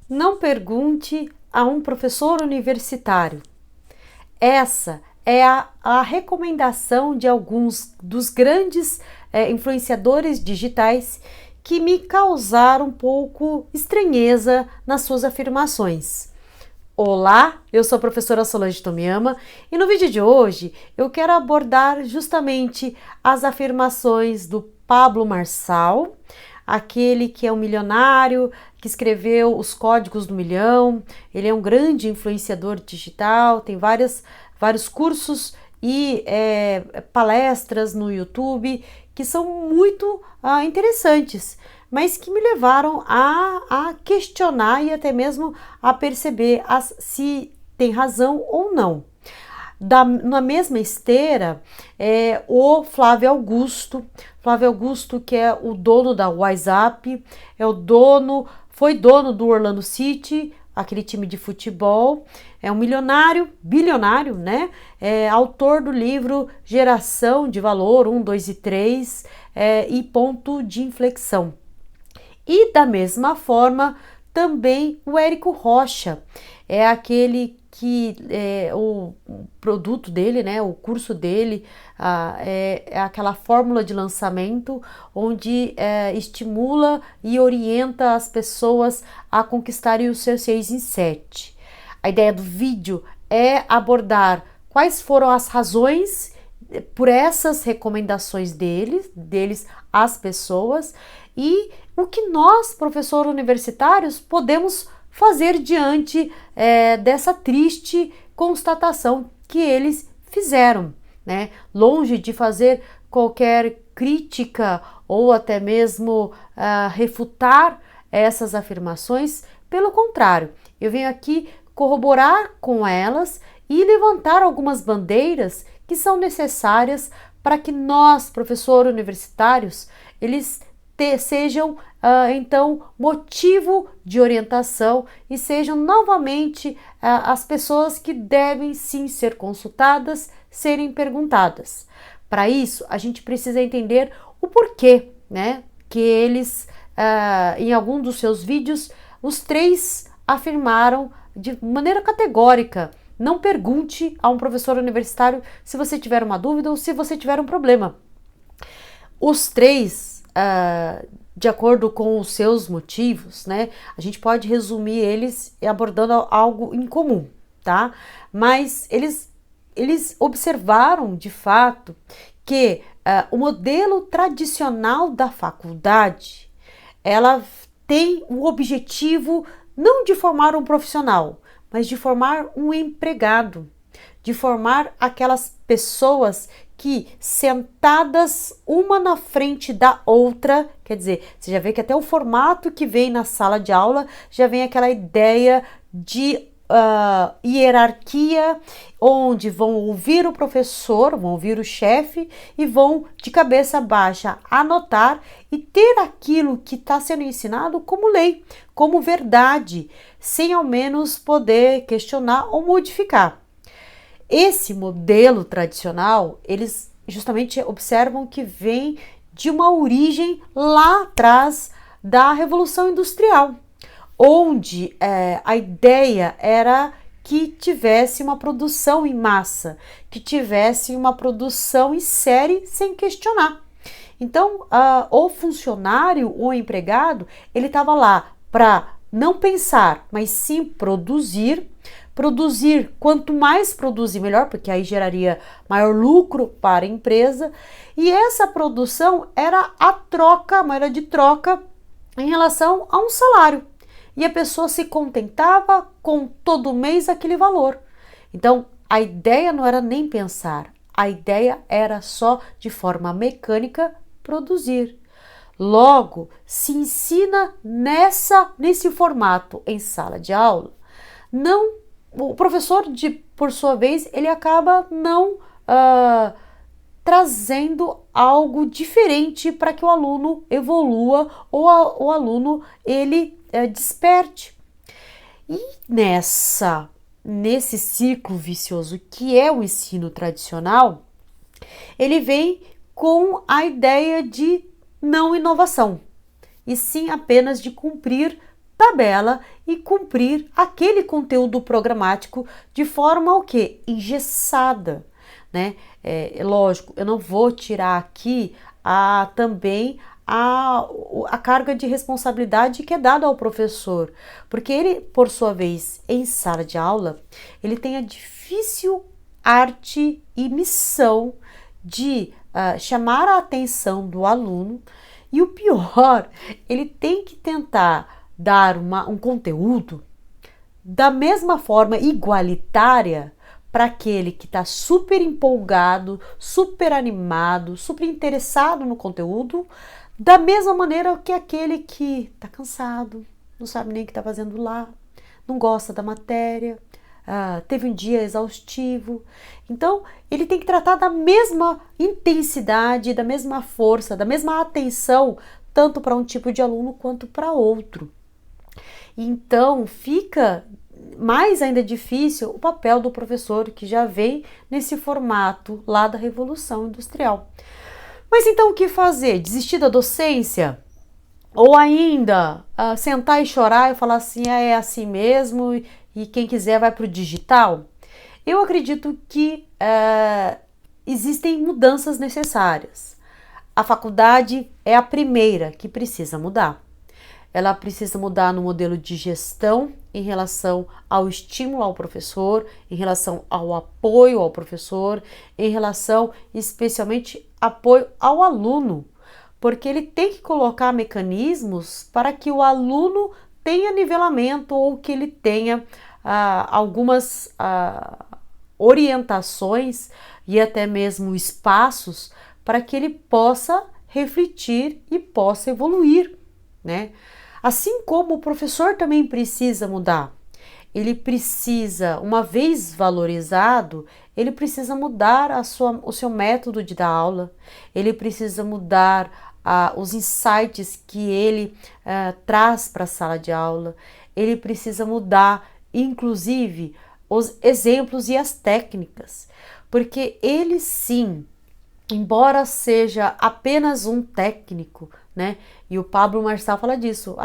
Não pergunte a um professor universitário. Essa é a recomendação de alguns dos grandes influenciadores digitais que me causaram um pouco estranheza nas suas afirmações. Olá, eu sou a professora Solange Tomiyama e no vídeo de hoje eu quero abordar justamente as afirmações do Pablo Marçal, aquele que é um milionário, que escreveu Os Códigos do Milhão. Ele é um grande influenciador digital, tem vários cursos e palestras no YouTube que são muito interessantes, mas que me levaram a questionar e até mesmo a perceber se tem razão ou não. Na mesma esteira, o Flávio Augusto, que é o dono da WhatsApp, foi dono do Orlando City, aquele time de futebol, é um milionário, bilionário, né? É autor do livro Geração de Valor 1, 2 e 3 e Ponto de Inflexão. E da mesma forma, também o Érico Rocha, é aquele que o produto dele, né, o curso dele é aquela fórmula de lançamento onde estimula e orienta as pessoas a conquistarem os seus 6 em 7. A ideia do vídeo é abordar quais foram as razões por essas recomendações deles às pessoas e o que nós, professores universitários, podemos fazer diante dessa triste constatação que eles fizeram, né? Longe de fazer qualquer crítica ou até mesmo refutar essas afirmações, pelo contrário, eu venho aqui corroborar com elas e levantar algumas bandeiras que são necessárias para que nós, professores universitários, eles sejam então motivo de orientação e sejam novamente as pessoas que devem sim ser consultadas, serem perguntadas. Para isso, a gente precisa entender o porquê, né, que eles, em algum dos seus vídeos, os três afirmaram de maneira categórica: não pergunte a um professor universitário se você tiver uma dúvida ou se você tiver um problema. Os três, de acordo com os seus motivos, né? A gente pode resumir eles abordando algo em comum, tá? Mas eles observaram de fato que o modelo tradicional da faculdade, ela tem o objetivo não de formar um profissional, mas de formar um empregado, de formar aquelas pessoas que, sentadas uma na frente da outra, quer dizer, você já vê que até o formato que vem na sala de aula já vem aquela ideia de hierarquia, onde vão ouvir o professor, vão ouvir o chefe e vão de cabeça baixa anotar e ter aquilo que está sendo ensinado como lei, como verdade, sem ao menos poder questionar ou modificar. Esse modelo tradicional, eles justamente observam que vem de uma origem lá atrás da Revolução Industrial, onde a ideia era que tivesse uma produção em massa, que tivesse uma produção em série sem questionar. Então, o funcionário, o empregado, ele estava lá para não pensar, mas sim produzir. Produzir, quanto mais produzir, melhor, porque aí geraria maior lucro para a empresa. E essa produção era a moeda de troca em relação a um salário. E a pessoa se contentava com todo mês aquele valor. Então, a ideia não era nem pensar, a ideia era só de forma mecânica produzir. Logo, se ensina nesse formato em sala de aula, o professor, por sua vez, ele acaba não trazendo algo diferente para que o aluno evolua ou o aluno ele desperte. E nesse ciclo vicioso que é o ensino tradicional, ele vem com a ideia de não inovação, e sim apenas de cumprir tabela e cumprir aquele conteúdo programático de forma o quê? Engessada, né? Lógico, eu não vou tirar aqui também a carga de responsabilidade que é dada ao professor, porque ele, por sua vez, em sala de aula, ele tem a difícil arte e missão de chamar a atenção do aluno, e o pior, ele tem que tentar dar um conteúdo da mesma forma igualitária para aquele que está super empolgado, super animado, super interessado no conteúdo, da mesma maneira que aquele que está cansado, não sabe nem o que está fazendo lá, não gosta da matéria, teve um dia exaustivo. Então, ele tem que tratar da mesma intensidade, da mesma força, da mesma atenção, tanto para um tipo de aluno quanto para outro. Então, fica mais ainda difícil o papel do professor, que já vem nesse formato lá da Revolução Industrial. Mas então o que fazer? Desistir da docência? Ou ainda sentar e chorar e falar assim, é assim mesmo, e quem quiser vai para o digital? Eu acredito que existem mudanças necessárias. A faculdade é a primeira que precisa mudar. Ela precisa mudar no modelo de gestão em relação ao estímulo ao professor, em relação ao apoio ao professor, em relação especialmente apoio ao aluno, porque ele tem que colocar mecanismos para que o aluno tenha nivelamento ou que ele tenha algumas orientações e até mesmo espaços para que ele possa refletir e possa evoluir, né? Assim como o professor também precisa mudar. Ele precisa, uma vez valorizado, ele precisa mudar o seu método de dar aula, ele precisa mudar os insights que ele traz para a sala de aula, ele precisa mudar, inclusive, os exemplos e as técnicas, porque ele sim, embora seja apenas um técnico, né? E o Pablo Marçal fala disso.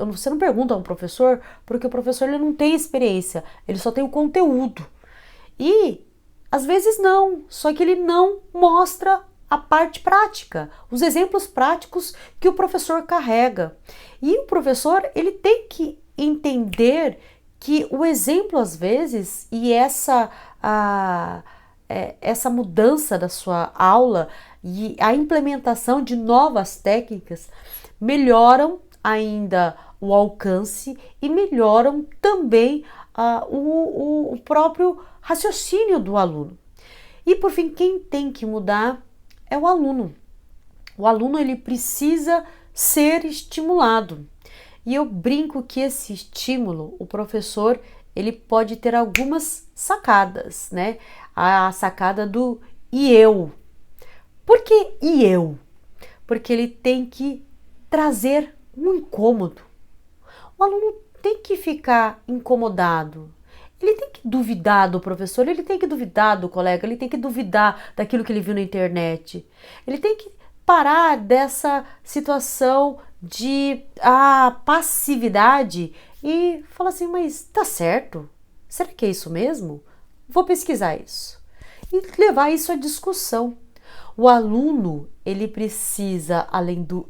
Você não pergunta a um professor, porque o professor ele não tem experiência, ele só tem o conteúdo. E às vezes não, só que ele não mostra a parte prática, os exemplos práticos que o professor carrega. E o professor ele tem que entender que o exemplo às vezes e essa mudança da sua aula e a implementação de novas técnicas melhoram ainda o alcance e melhoram também o próprio raciocínio do aluno. E por fim, quem tem que mudar é o aluno. O aluno ele precisa ser estimulado. E eu brinco que esse estímulo, o professor, ele pode ter algumas sacadas, né? A sacada do e eu. Por que e eu? Porque ele tem que trazer um incômodo. O aluno tem que ficar incomodado. Ele tem que duvidar do professor, ele tem que duvidar do colega, ele tem que duvidar daquilo que ele viu na internet. Ele tem que parar dessa situação de passividade e falar assim, mas tá certo? Será que é isso mesmo? Vou pesquisar isso. E levar isso à discussão. O aluno, ele precisa, além do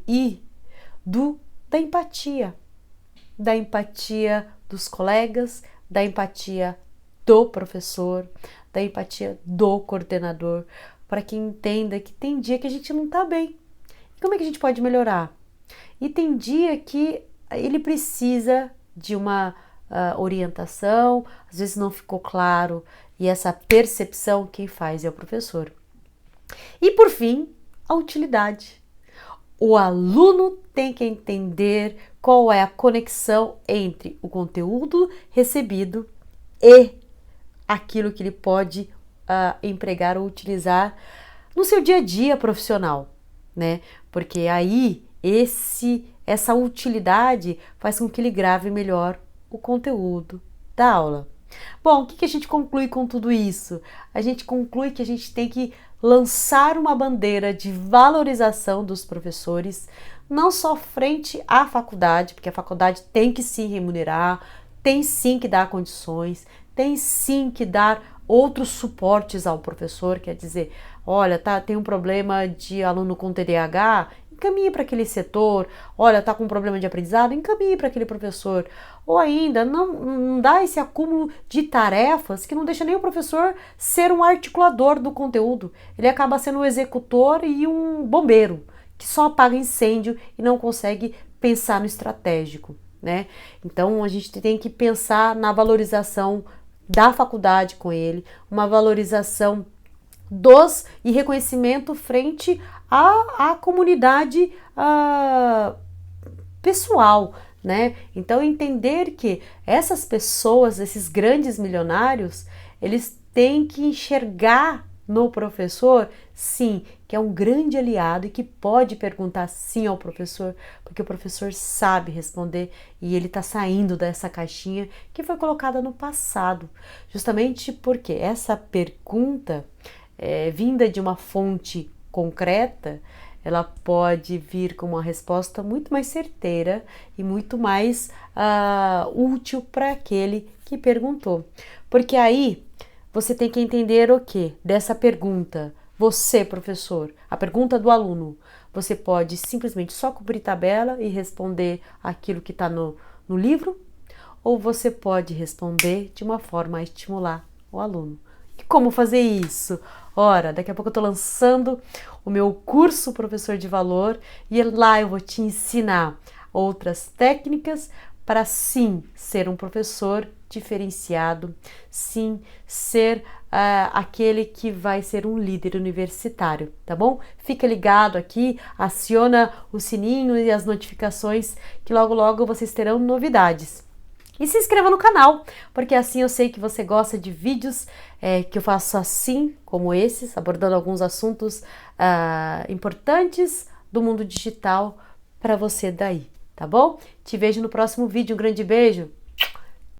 da empatia. Da empatia dos colegas, da empatia do professor, da empatia do coordenador, para que entenda que tem dia que a gente não tá bem. E como é que a gente pode melhorar? E tem dia que ele precisa de uma orientação, às vezes não ficou claro, e essa percepção quem faz é o professor. E por fim, a utilidade. O aluno tem que entender qual é a conexão entre o conteúdo recebido e aquilo que ele pode empregar ou utilizar no seu dia a dia profissional, né? Porque aí essa utilidade faz com que ele grave melhor o conteúdo da aula. Bom, o que a gente conclui com tudo isso? A gente conclui que a gente tem que lançar uma bandeira de valorização dos professores não só frente à faculdade, porque a faculdade tem que se remunerar, tem sim que dar condições, tem sim que dar outros suportes ao professor, quer dizer, olha, tem um problema de aluno com TDAH, encaminhe para aquele setor, olha, tá com um problema de aprendizado, encaminhe para aquele professor, ou ainda, não dá esse acúmulo de tarefas que não deixa nem o professor ser um articulador do conteúdo, ele acaba sendo um executor e um bombeiro, que só apaga incêndio e não consegue pensar no estratégico, né? Então, a gente tem que pensar na valorização da faculdade com ele, uma valorização e reconhecimento frente à comunidade pessoal, né? Então entender que essas pessoas, esses grandes milionários, eles têm que enxergar no professor, sim, que é um grande aliado e que pode perguntar sim ao professor, porque o professor sabe responder e ele está saindo dessa caixinha que foi colocada no passado, justamente porque essa pergunta vinda de uma fonte concreta, ela pode vir com uma resposta muito mais certeira e muito mais útil para aquele que perguntou. Porque aí você tem que entender o que dessa pergunta. Você, professor, a pergunta do aluno, você pode simplesmente só cumprir tabela e responder aquilo que está no livro, ou você pode responder de uma forma a estimular o aluno. E como fazer isso? Ora, daqui a pouco eu estou lançando o meu curso Professor de Valor e lá eu vou te ensinar outras técnicas para sim ser um professor diferenciado, sim ser aquele que vai ser um líder universitário, tá bom? Fica ligado aqui, aciona o sininho e as notificações que logo logo vocês terão novidades. E se inscreva no canal, porque assim eu sei que você gosta de vídeos que eu faço assim, como esses, abordando alguns assuntos importantes do mundo digital para você daí, tá bom? Te vejo no próximo vídeo, um grande beijo!